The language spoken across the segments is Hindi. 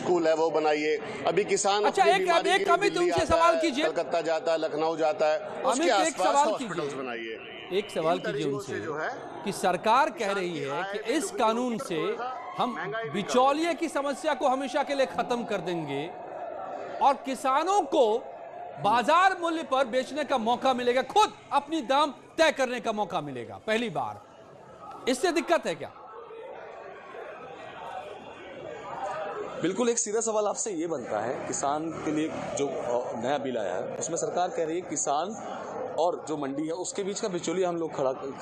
स्कूल है वो बनाइए। अभी किसान अच्छा, एक अमित उनसे सवाल कीजिए, कलकत्ता जाता है, लखनऊ जाता है, उसके आसपास हॉस्पिटल्स बनाइए। एक सवाल कीजिए उनसे कि सरकार कह रही है कि इस कानून से हम बिचौलिए की समस्या को हमेशा के लिए खत्म कर देंगे और किसानों को बाजार मूल्य पर बेचने का मौका मिलेगा, खुद अपनी दाम तय करने का मौका मिलेगा पहली बार। इससे दिक्कत है क्या? बिल्कुल, एक सीधा सवाल आपसे ये बनता है, किसान के लिए जो नया बिल आया है उसमें सरकार कह रही है किसान और जो मंडी है उसके बीच का बिचौलिया हम लोग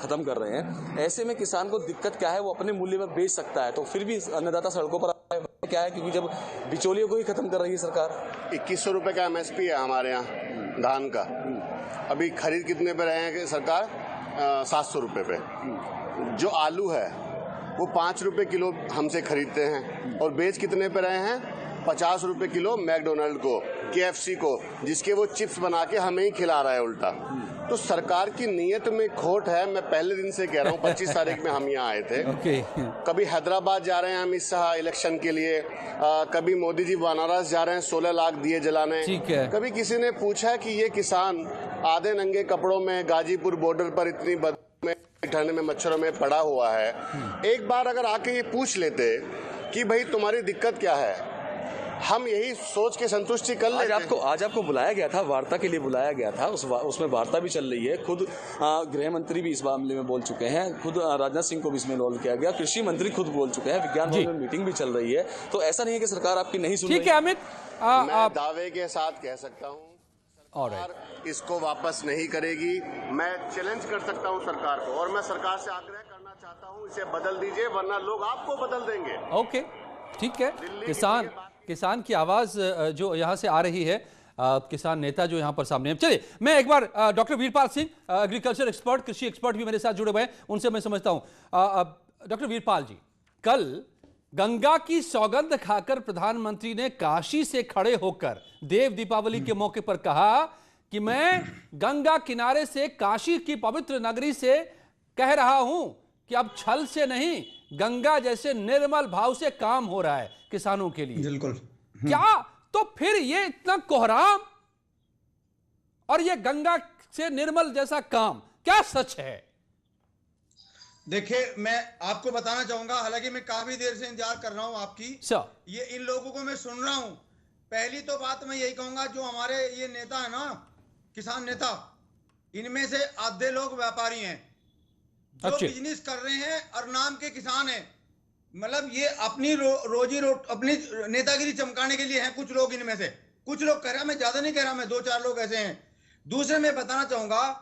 खत्म कर रहे हैं। ऐसे में किसान को दिक्कत क्या है, वो अपने मूल्य पर बेच सकता है, तो फिर भी अन्नदाता सड़कों पर क्या है, क्योंकि जब बिचौलियों को ही खत्म कर रही है सरकार। 2100 रुपये का MSP है हमारे यहाँ धान का। अभी खरीद कितने पे रहे हैं कि सरकार? 700 रुपये पे। जो आलू है वो 5 रुपये किलो हमसे खरीदते हैं और बेच कितने पे रहे हैं? 50 रुपये किलो मैकडोनल्ड को, KFC को, जिसके वो चिप्स बना के हमें ही खिला रहा है उल्टा। तो सरकार की नीयत में खोट है। मैं पहले दिन से कह रहा हूँ, 25 तारीख में हम यहाँ आए थे। कभी हैदराबाद जा रहे हैं अमित शाह इलेक्शन के लिए, कभी मोदी जी बनारस जा रहे हैं 16 लाख दिए जलाने। कभी किसी ने पूछा कि ये किसान आधे नंगे कपड़ों में गाजीपुर बॉर्डर पर इतनी ठंड में मच्छरों में पड़ा हुआ है, एक बार अगर आके ये पूछ लेते कि भाई तुम्हारी दिक्कत क्या है, हम यही सोच के संतुष्टि कर लेते। आज आपको बुलाया गया था, वार्ता के लिए बुलाया गया था, उसमें वार्ता भी चल रही है। खुद गृह मंत्री भी इस मामले में बोल चुके हैं, खुद राजनाथ सिंह को भी इसमें इन्वॉल्व किया गया, कृषि मंत्री खुद बोल चुके हैं, विज्ञान भवन में मीटिंग भी चल रही है। तो ऐसा नहीं है कि सरकार आपकी नहीं सुन रही। ठीक है अमित, मैं दावे के साथ कह सकता हूँ सरकार इसको वापस नहीं करेगी। मैं चैलेंज कर सकता हूँ सरकार को, और मैं सरकार से आग्रह करना चाहता हूँ इसे बदल दीजिए, वरना लोग आपको बदल देंगे। ओके, ठीक है। किसान की आवाज जो यहाँ से आ रही है, किसान नेता जो यहाँ पर सामने है। चलिए मैं एक बार doctor Veerpal Singh, agriculture expert, कृषि एक्सपर्ट भी मेरे साथ जुड़े हुए हैं, उनसे मैं समझता हूँ। डॉक्टर वीरपाल जी, कल गंगा की सौगंध खाकर प्रधानमंत्री ने काशी से खड़े होकर देव दीपावली के मौके पर कहा कि मैं गंगा किनारे से काशी की पवित्र नगरी से कह रहा हूं कि अब छल से नहीं, गंगा जैसे निर्मल भाव से काम हो रहा है किसानों के लिए। बिल्कुल। क्या तो फिर ये इतना कोहराम और ये गंगा से निर्मल जैसा काम क्या सच है? देखिए, मैं आपको बताना चाहूंगा, हालांकि मैं काफी देर से इंतजार कर रहा हूं आपकी। ये इन लोगों को मैं सुन रहा हूं। पहली तो बात मैं यही कहूंगा, जो हमारे ये नेता है ना, किसान नेता, इनमें से आधे लोग व्यापारी हैं जो बिजनेस कर रहे हैं और नाम के किसान हैं। मतलब ये अपनी अपनी नेतागिरी चमकाने के लिए हैं कुछ लोग इनमें से। कुछ लोग कह रहे हैं, मैं ज्यादा नहीं कह रहा, मैं 2-4 लोग ऐसे हैं। दूसरे मैं बताना चाहूंगा,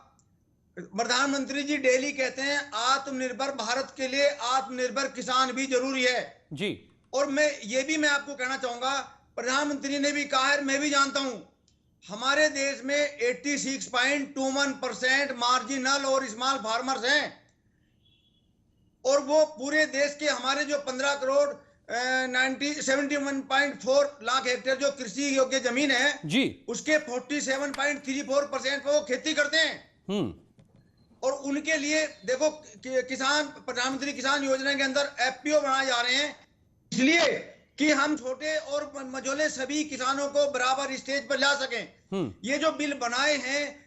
प्रधानमंत्री जी डेली कहते हैं आत्मनिर्भर भारत के लिए आत्मनिर्भर किसान भी जरूरी है जी। और मैं आपको कहना चाहूंगा, प्रधानमंत्री ने भी कहा है, मैं भी जानता हूं, हमारे देश में 86.21% मार्जिनल और स्मॉल फार्मर्स हैं, और वो पूरे देश के हमारे जो 15 करोड़ 71.4 लाख हेक्टेयर जो कृषि योग्य जमीन है जी, उसके 47.34% पे वो खेती करते हैं। और उनके लिए देखो, किसान प्रधानमंत्री किसान योजना के अंदर FPO बनाए जा रहे हैं, इसलिए कि हम छोटे और मझोले सभी किसानों को बराबर स्टेज पर ला सकें। ये जो बिल बनाए हैं